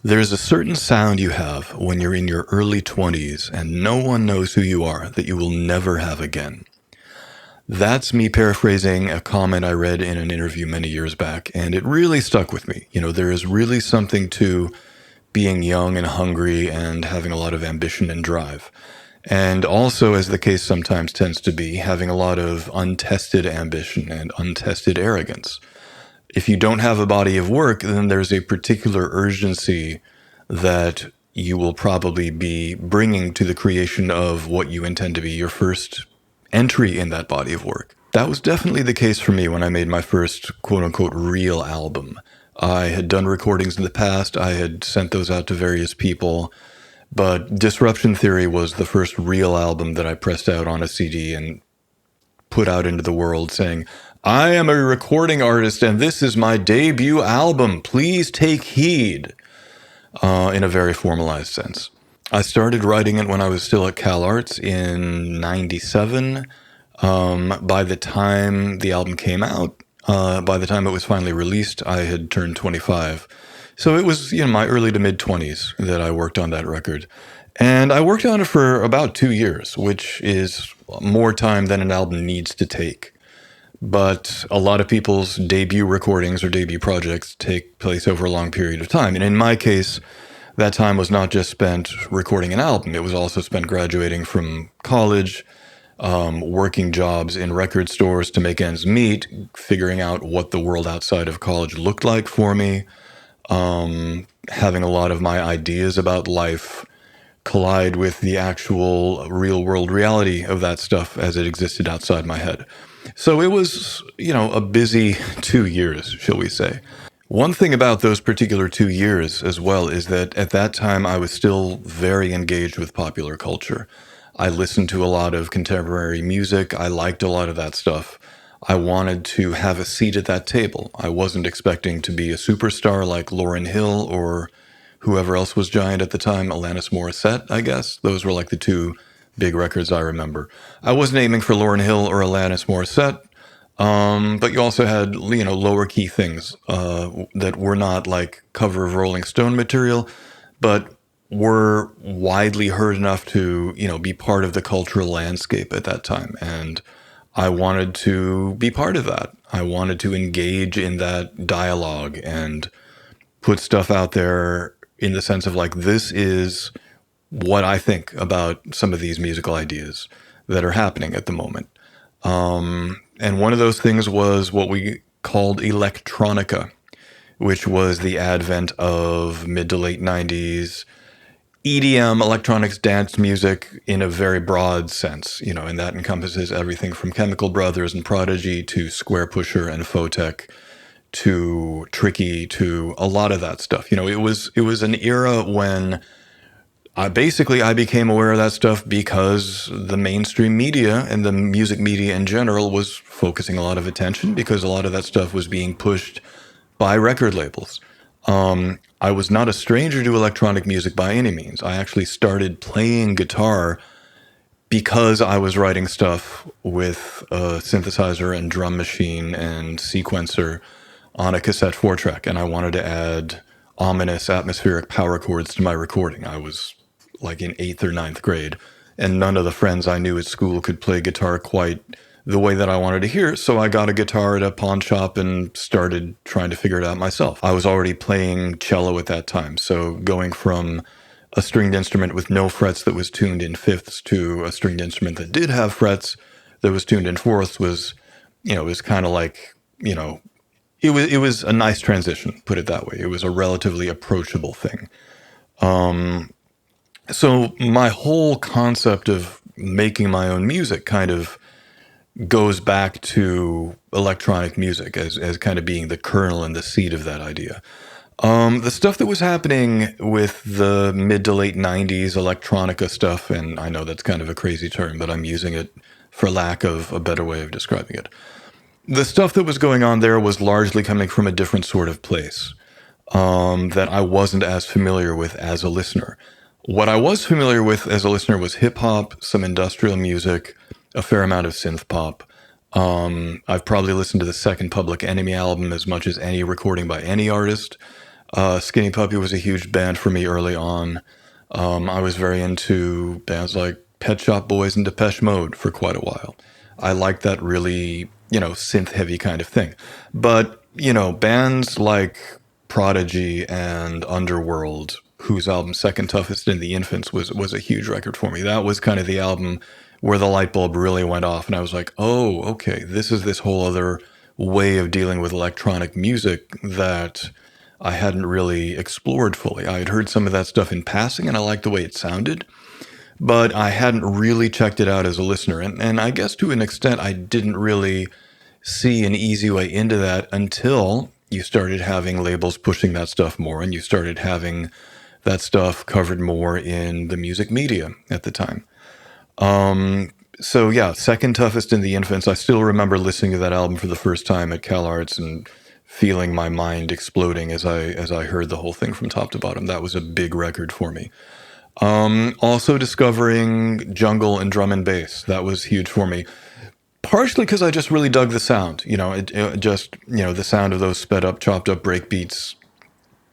There's a certain sound you have when you're in your early 20s and no one knows who you are that you will never have again. That's me paraphrasing a comment I read in an interview many years back, and it really stuck with me. There is really something to being young and hungry and having a lot of ambition and drive. And also, as the case sometimes tends to be, having a lot of untested ambition and untested arrogance. If you don't have a body of work, then there's a particular urgency that you will probably be bringing to the creation of what you intend to be your first entry in that body of work. That was definitely the case for me when I made my first quote-unquote real album. I had done recordings in the past, I had sent those out to various people, but Disruption Theory was the first real album that I pressed out on a CD and put out into the world saying, I am a recording artist and this is my debut album, please take heed, in a very formalized sense. I started writing it when I was still at Cal Arts in 97. By the time the album came out, by the time it was finally released, I had turned 25. So it was, my early to mid 20s that I worked on that record. And I worked on it for about 2 years, which is more time than an album needs to take. But a lot of people's debut recordings or debut projects take place over a long period of time. And in my case, that time was not just spent recording an album. It was also spent graduating from college, working jobs in record stores to make ends meet, figuring out what the world outside of college looked like for me, having a lot of my ideas about life collide with the actual real world reality of that stuff as it existed outside my head. So it was, a busy 2 years, shall we say. One thing about those particular 2 years as well is that at that time I was still very engaged with popular culture. I listened to a lot of contemporary music. I liked a lot of that stuff. I wanted to have a seat at that table. I wasn't expecting to be a superstar like Lauryn Hill or whoever else was giant at the time, Alanis Morissette, I guess. Those were like the two big records I remember. I wasn't aiming for Lauryn Hill or Alanis Morissette. But you also had, lower key things that were not like cover of Rolling Stone material, but were widely heard enough to, be part of the cultural landscape at that time. And I wanted to be part of that. I wanted to engage in that dialogue and put stuff out there in the sense of like, this is what I think about some of these musical ideas that are happening at the moment. And one of those things was what we called Electronica, which was the advent of mid to late 90s EDM, electronics dance music in a very broad sense, and that encompasses everything from Chemical Brothers and Prodigy to Squarepusher and Photech to Tricky to a lot of that stuff. It was an era when I became aware of that stuff because the mainstream media and the music media in general was focusing a lot of attention because a lot of that stuff was being pushed by record labels. I was not a stranger to electronic music by any means. I actually started playing guitar because I was writing stuff with a synthesizer and drum machine and sequencer on a cassette 4-track, and I wanted to add ominous atmospheric power chords to my recording. I was like in 8th or 9th grade, and none of the friends I knew at school could play guitar quite the way that I wanted to hear, so I got a guitar at a pawn shop and started trying to figure it out myself. I was already playing cello at that time, so going from a stringed instrument with no frets that was tuned in fifths to a stringed instrument that did have frets that was tuned in fourths was, it was kind of like, it was a nice transition, put it that way. It was a relatively approachable thing. So my whole concept of making my own music kind of goes back to electronic music as kind of being the kernel and the seed of that idea. The stuff that was happening with the mid to late 90s electronica stuff, and I know that's kind of a crazy term, but I'm using it for lack of a better way of describing it. The stuff that was going on there was largely coming from a different sort of place that I wasn't as familiar with as a listener. What I was familiar with as a listener was hip-hop, some industrial music, a fair amount of synth pop. I've probably listened to the second Public Enemy album as much as any recording by any artist. Skinny Puppy was a huge band for me early on. I was very into bands like Pet Shop Boys and Depeche Mode for quite a while. I liked that really, synth heavy kind of thing. But, bands like Prodigy and Underworld, whose album Second Toughest in the Infants was a huge record for me. That was kind of the album where the light bulb really went off, and I was like, oh, okay, this is this whole other way of dealing with electronic music that I hadn't really explored fully. I had heard some of that stuff in passing, and I liked the way it sounded, but I hadn't really checked it out as a listener. And I guess to an extent, I didn't really see an easy way into that until you started having labels pushing that stuff more, and you started having that stuff covered more in the music media at the time. So yeah, Second Toughest in the Infants. I still remember listening to that album for the first time at CalArts and feeling my mind exploding as I heard the whole thing from top to bottom. That was a big record for me. Also discovering jungle and drum and bass. That was huge for me. Partially because I just really dug the sound. It just, the sound of those sped up, chopped up break beats.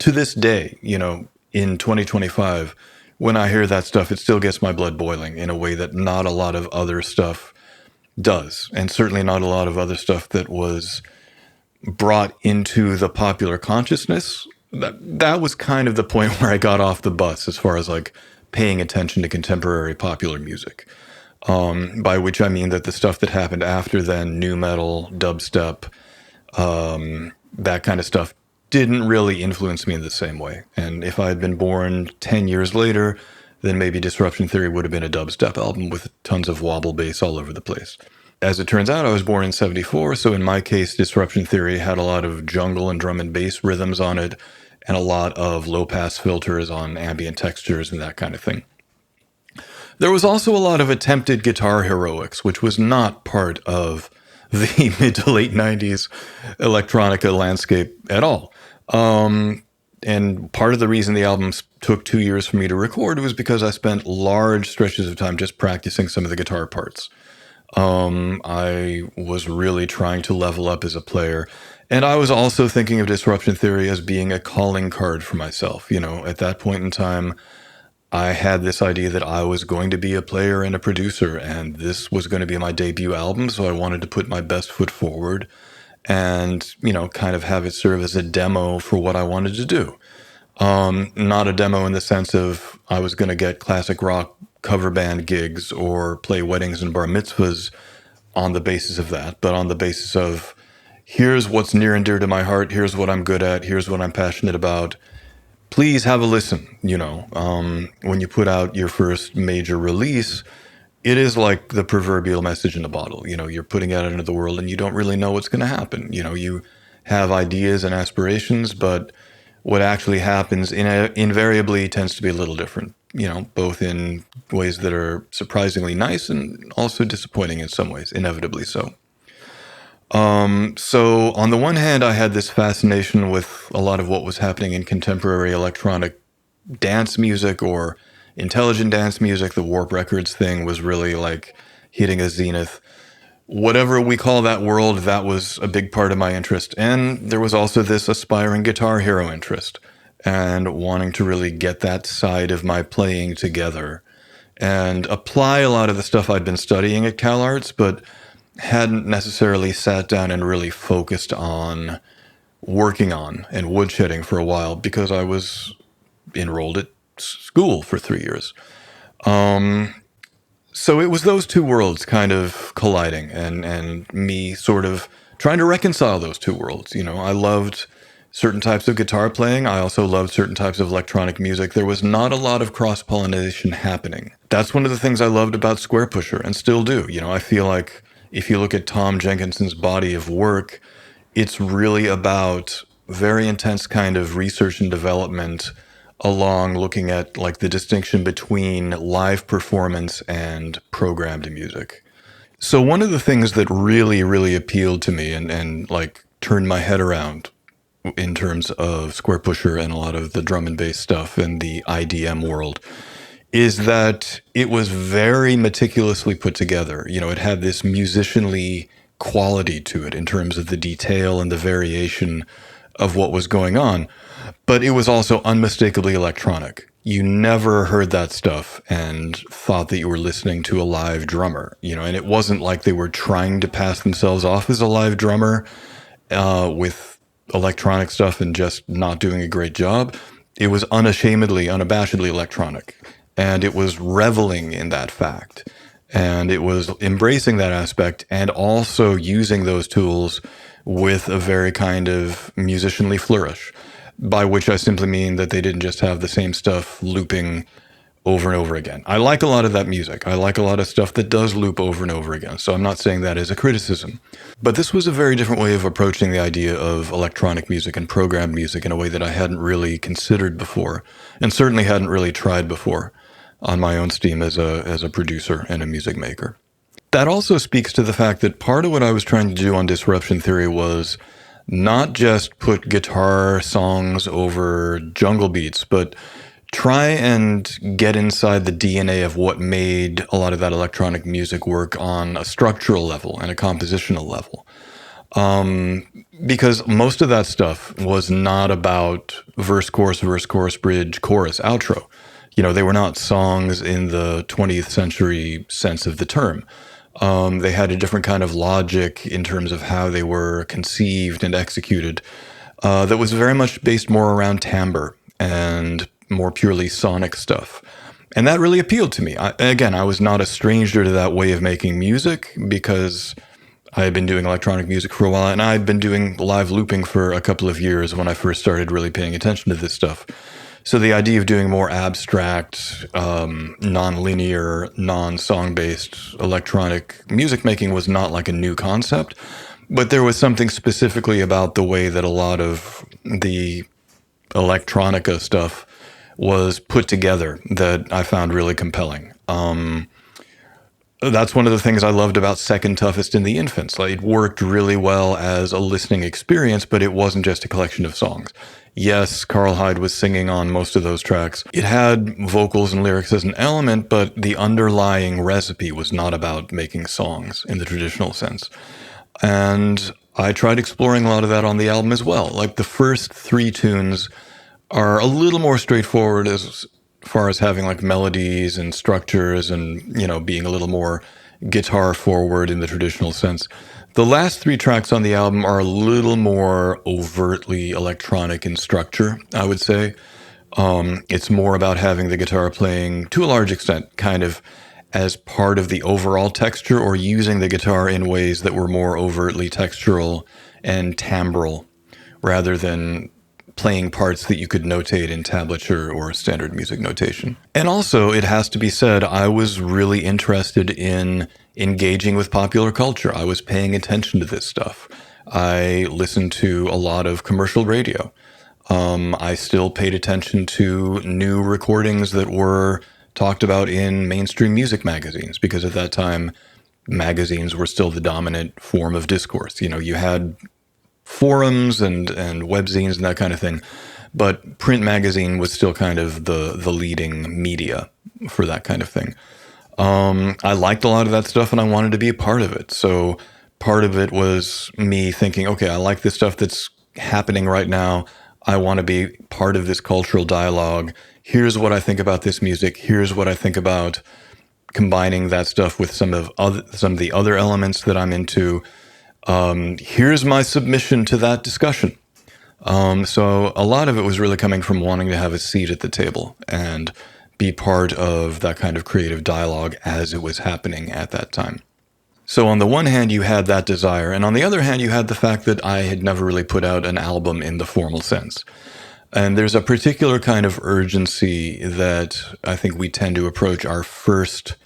To this day, in 2025, when I hear that stuff, it still gets my blood boiling in a way that not a lot of other stuff does. And certainly not a lot of other stuff that was brought into the popular consciousness. That was kind of the point where I got off the bus as far as like paying attention to contemporary popular music. By which I mean that the stuff that happened after then, nu metal, dubstep, that kind of stuff, didn't really influence me in the same way. And if I had been born 10 years later, then maybe Disruption Theory would have been a dubstep album with tons of wobble bass all over the place. As it turns out, I was born in 74, so in my case, Disruption Theory had a lot of jungle and drum and bass rhythms on it, and a lot of low-pass filters on ambient textures and that kind of thing. There was also a lot of attempted guitar heroics, which was not part of the mid to late 90s electronica landscape at all. And part of the reason the albums took 2 years for me to record was because I spent large stretches of time just practicing some of the guitar parts. I was really trying to level up as a player. And I was also thinking of Disruption Theory as being a calling card for myself. At that point in time, I had this idea that I was going to be a player and a producer, and this was going to be my debut album. So I wanted to put my best foot forward and, kind of have it serve as a demo for what I wanted to do. Not a demo in the sense of I was going to get classic rock cover band gigs or play weddings and bar mitzvahs on the basis of that, but on the basis of here's what's near and dear to my heart, here's what I'm good at, here's what I'm passionate about. Please have a listen. When you put out your first major release, it is like the proverbial message in a bottle. You're putting it out into the world and you don't really know what's going to happen. You have ideas and aspirations, but what actually happens invariably tends to be a little different, both in ways that are surprisingly nice and also disappointing in some ways, inevitably so. So on the one hand, I had this fascination with a lot of what was happening in contemporary electronic dance music or intelligent dance music. The Warp Records thing was really like hitting a zenith. Whatever we call that world, that was a big part of my interest. And there was also this aspiring guitar hero interest and wanting to really get that side of my playing together and apply a lot of the stuff I'd been studying at CalArts, but hadn't necessarily sat down and really focused on working on and woodshedding for a while because I was enrolled at school for 3 years. So it was those two worlds kind of colliding and me sort of trying to reconcile those two worlds. I loved certain types of guitar playing. I also loved certain types of electronic music. There was not a lot of cross-pollination happening. That's one of the things I loved about Squarepusher and still do. I feel like if you look at Tom Jenkinson's body of work, it's really about very intense kind of research and development along looking at like the distinction between live performance and programmed music. So one of the things that really, really appealed to me and like turned my head around in terms of Squarepusher and a lot of the drum and bass stuff in the IDM world is that it was very meticulously put together. It had this musicianly quality to it in terms of the detail and the variation of what was going on. But it was also unmistakably electronic. You never heard that stuff and thought that you were listening to a live drummer, and it wasn't like they were trying to pass themselves off as a live drummer with electronic stuff and just not doing a great job. It was unabashedly electronic. And it was reveling in that fact. And it was embracing that aspect and also using those tools with a very kind of musicianly flourish, by which I simply mean that they didn't just have the same stuff looping over and over again. I like a lot of that music. I like a lot of stuff that does loop over and over again. So I'm not saying that as a criticism. But this was a very different way of approaching the idea of electronic music and programmed music in a way that I hadn't really considered before, and certainly hadn't really tried before on my own steam as a producer and a music maker. That also speaks to the fact that part of what I was trying to do on Disruption Theory was not just put guitar songs over jungle beats, but try and get inside the DNA of what made a lot of that electronic music work on a structural level and a compositional level. Because most of that stuff was not about verse, chorus, bridge, chorus, outro. They were not songs in the 20th century sense of the term. They had a different kind of logic in terms of how they were conceived and executed that was very much based more around timbre and more purely sonic stuff. And that really appealed to me. I was not a stranger to that way of making music because I had been doing electronic music for a while, and I'd been doing live looping for a couple of years when I first started really paying attention to this stuff. So the idea of doing more abstract, non-linear, non-song-based electronic music making was not like a new concept, but there was something specifically about the way that a lot of the electronica stuff was put together that I found really compelling. That's one of the things I loved about Second Toughest in the Infants. Like, it worked really well as a listening experience, but it wasn't just a collection of songs. Yes, Carl Hyde was singing on most of those tracks. It had vocals and lyrics as an element, but the underlying recipe was not about making songs in the traditional sense. And I tried exploring a lot of that on the album as well. Like, the first 3 tunes are a little more straightforward as far as having like melodies and structures and, being a little more guitar forward in the traditional sense. The last 3 tracks on the album are a little more overtly electronic in structure, I would say. It's more about having the guitar playing, to a large extent, kind of as part of the overall texture, or using the guitar in ways that were more overtly textural and timbral, rather than playing parts that you could notate in tablature or standard music notation. And also, it has to be said, I was really interested in engaging with popular culture. I was paying attention to this stuff. I listened to a lot of commercial radio. I still paid attention to new recordings that were talked about in mainstream music magazines, because at that time, magazines were still the dominant form of discourse. You had forums and webzines and that kind of thing, but print magazine was still kind of the leading media for that kind of thing. I liked a lot of that stuff and I wanted to be a part of it. So part of it was me thinking, okay, I like this stuff that's happening right now. I want to be part of this cultural dialogue. Here's what I think about this music. Here's what I think about combining that stuff with some of the other elements that I'm into. Here's my submission to that discussion. So a lot of it was really coming from wanting to have a seat at the table and be part of that kind of creative dialogue as it was happening at that time. So on the one hand, you had that desire, and on the other hand, you had the fact that I had never really put out an album in the formal sense. And there's a particular kind of urgency that I think we tend to approach our first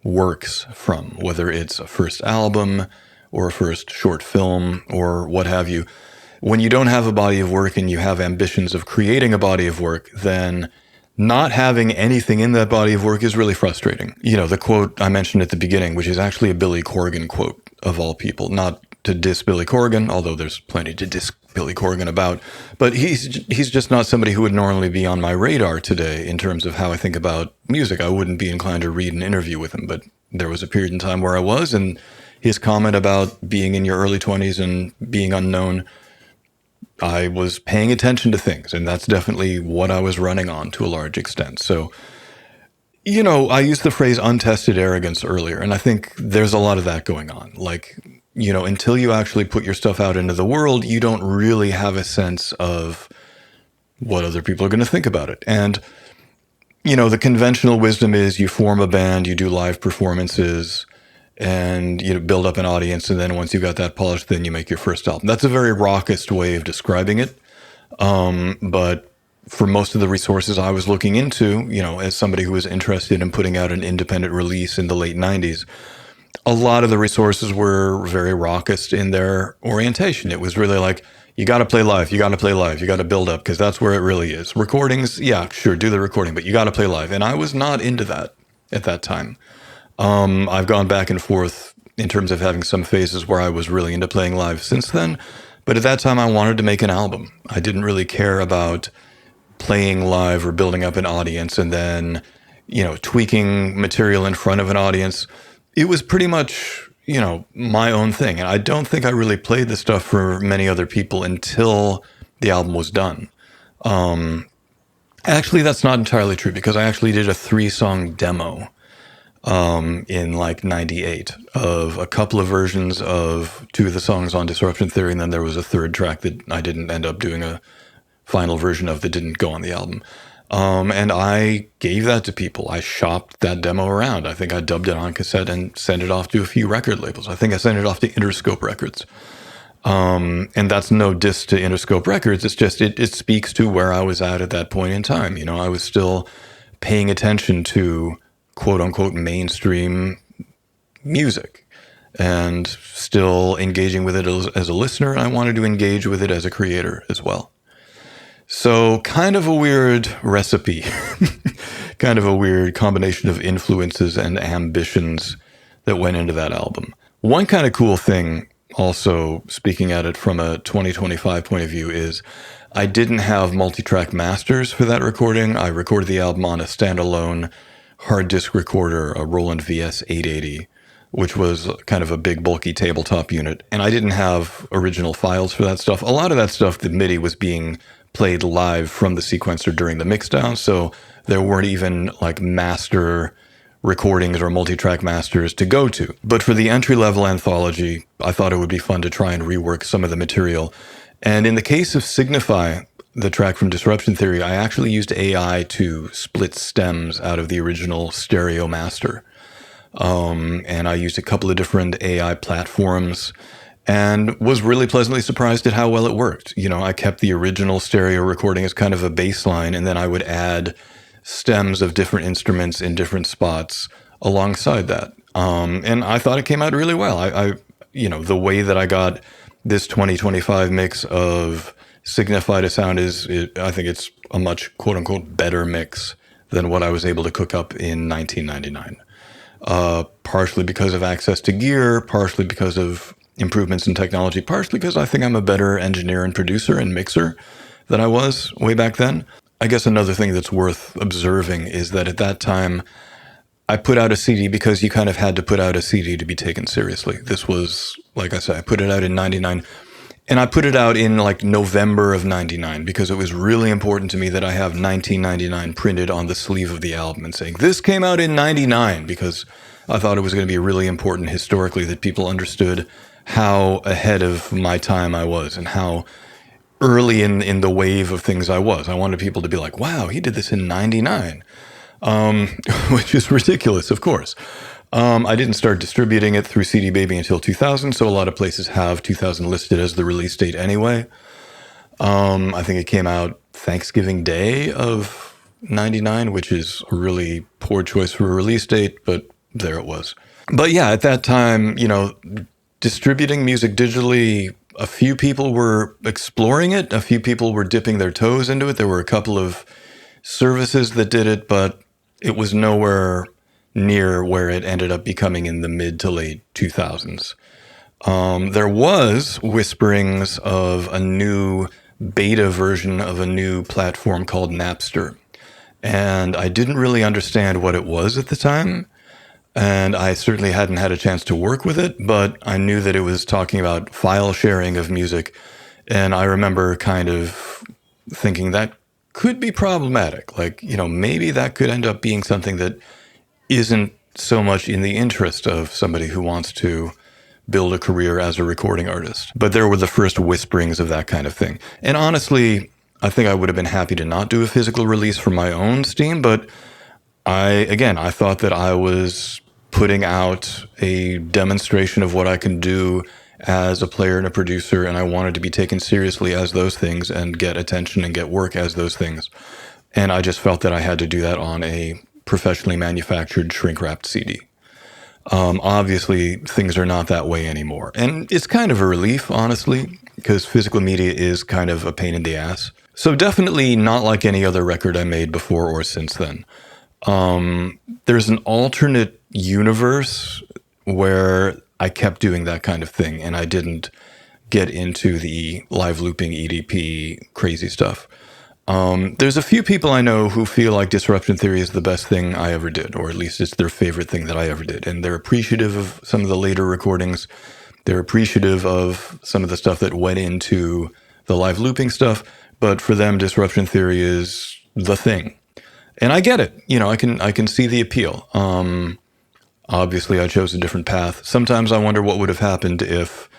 works from, whether it's a first album or a first short film or what have you. When you don't have a body of work and you have ambitions of creating a body of work, then not having anything in that body of work is really frustrating. The quote I mentioned at the beginning, which is actually a Billy Corgan quote of all people, not to diss Billy Corgan, although there's plenty to diss Billy Corgan about, but he's just not somebody who would normally be on my radar today in terms of how I think about music. I wouldn't be inclined to read an interview with him, but there was a period in time where I was, and his comment about being in your early 20s and being unknown, I was paying attention to things, and that's definitely what I was running on to a large extent. So, I used the phrase untested arrogance earlier, and I think there's a lot of that going on. Like, until you actually put your stuff out into the world, you don't really have a sense of what other people are going to think about it. And, the conventional wisdom is you form a band, you do live performances, and you build up an audience, and then once you got that polished, then you make your first album. That's a very rockist way of describing it. But for most of the resources I was looking into, as somebody who was interested in putting out an independent release in the late 90s, a lot of the resources were very rockist in their orientation. It was really like, you got to play live, you got to play live, you got to build up, because that's where it really is. Recordings, yeah, sure, do the recording, but you got to play live. And I was not into that at that time. I've gone back and forth in terms of having some phases where I was really into playing live since then. But at that time, I wanted to make an album. I didn't really care about playing live or building up an audience and then, tweaking material in front of an audience. It was pretty much, my own thing. And I don't think I really played the stuff for many other people until the album was done. Actually, that's not entirely true, because I actually did a 3-song demo in like 98 of a couple of versions of 2 of the songs on Disruption Theory, and then there was a 3rd track that I didn't end up doing a final version of that didn't go on the album. And I gave that to people. I shopped that demo around. I think I dubbed it on cassette and sent it off to a few record labels. I think I sent it off to Interscope Records. And that's no diss to Interscope Records. It's just, it speaks to where I was at that point in time. I was still paying attention to quote unquote mainstream music and still engaging with it as a listener. And I wanted to engage with it as a creator as well. So kind of a weird recipe, kind of a weird combination of influences and ambitions that went into that album. One kind of cool thing also, speaking at it from a 2025 point of view, is I didn't have multitrack masters for that recording. I recorded the album on a standalone hard disk recorder, a Roland VS-880, which was kind of a big, bulky tabletop unit. And I didn't have original files for that stuff. A lot of that stuff, the MIDI was being played live from the sequencer during the mixdown, so there weren't even like master recordings or multi-track masters to go to. But for the entry-level anthology, I thought it would be fun to try and rework some of the material. And in the case of Signify, the track from Disruption Theory, I actually used AI to split stems out of the original stereo master. And I used a couple of different AI platforms and was really pleasantly surprised at how well it worked. I kept the original stereo recording as kind of a baseline, and then I would add stems of different instruments in different spots alongside that. And I thought it came out really well. I the way that I got this 2025 mix of Signify to sound I think it's a much quote unquote better mix than what I was able to cook up in 1999. Partially because of access to gear, partially because of improvements in technology, partially because I think I'm a better engineer and producer and mixer than I was way back then. I guess another thing that's worth observing is that at that time, I put out a CD because you kind of had to put out a CD to be taken seriously. This was, like I said, I put it out in 99, and I put it out in like November of 99 because it was really important to me that I have 1999 printed on the sleeve of the album and saying, this came out in 99, because I thought it was going to be really important historically that people understood how ahead of my time I was and how early in the wave of things I was. I wanted people to be like, wow, he did this in 99, which is ridiculous, of course. I didn't start distributing it through CD Baby until 2000, so a lot of places have 2000 listed as the release date anyway. I think it came out Thanksgiving Day of 99, which is a really poor choice for a release date, but there it was. But yeah, at that time, distributing music digitally, a few people were exploring it. A few people were dipping their toes into it. There were a couple of services that did it, but it was nowhere near where it ended up becoming in the mid to late 2000s. There was whisperings of a new beta version of a new platform called Napster. And I didn't really understand what it was at the time. And I certainly hadn't had a chance to work with it, but I knew that it was talking about file sharing of music And I remember kind of thinking that could be problematic. Like, maybe that could end up being something that isn't so much in the interest of somebody who wants to build a career as a recording artist. But there were the first whisperings of that kind of thing. And honestly, I think I would have been happy to not do a physical release for my own Steam, but I thought that I was putting out a demonstration of what I can do as a player and a producer, and I wanted to be taken seriously as those things and get attention and get work as those things. And I just felt that I had to do that on a professionally manufactured shrink-wrapped CD. Obviously, things are not that way anymore. And it's kind of a relief, honestly, because physical media is kind of a pain in the ass. So definitely not like any other record I made before or since then. There's an alternate universe where I kept doing that kind of thing and I didn't get into the live looping EDP crazy stuff. There's a few people I know who feel like Disruption Theory is the best thing I ever did, or at least it's their favorite thing that I ever did. And they're appreciative of some of the later recordings. They're appreciative of some of the stuff that went into the live looping stuff. But for them, Disruption Theory is the thing. And I get it. I can see the appeal. Obviously, I chose a different path. Sometimes I wonder what would have happened if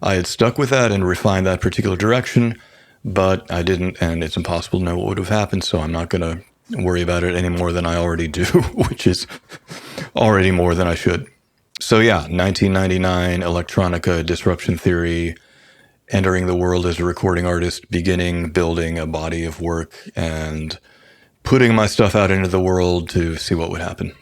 I had stuck with that and refined that particular direction, but I didn't, and it's impossible to know what would have happened, so I'm not going to worry about it any more than I already do, which is already more than I should. So yeah, 1999, Electronica, Disruption Theory, entering the world as a recording artist, beginning building a body of work, and putting my stuff out into the world to see what would happen.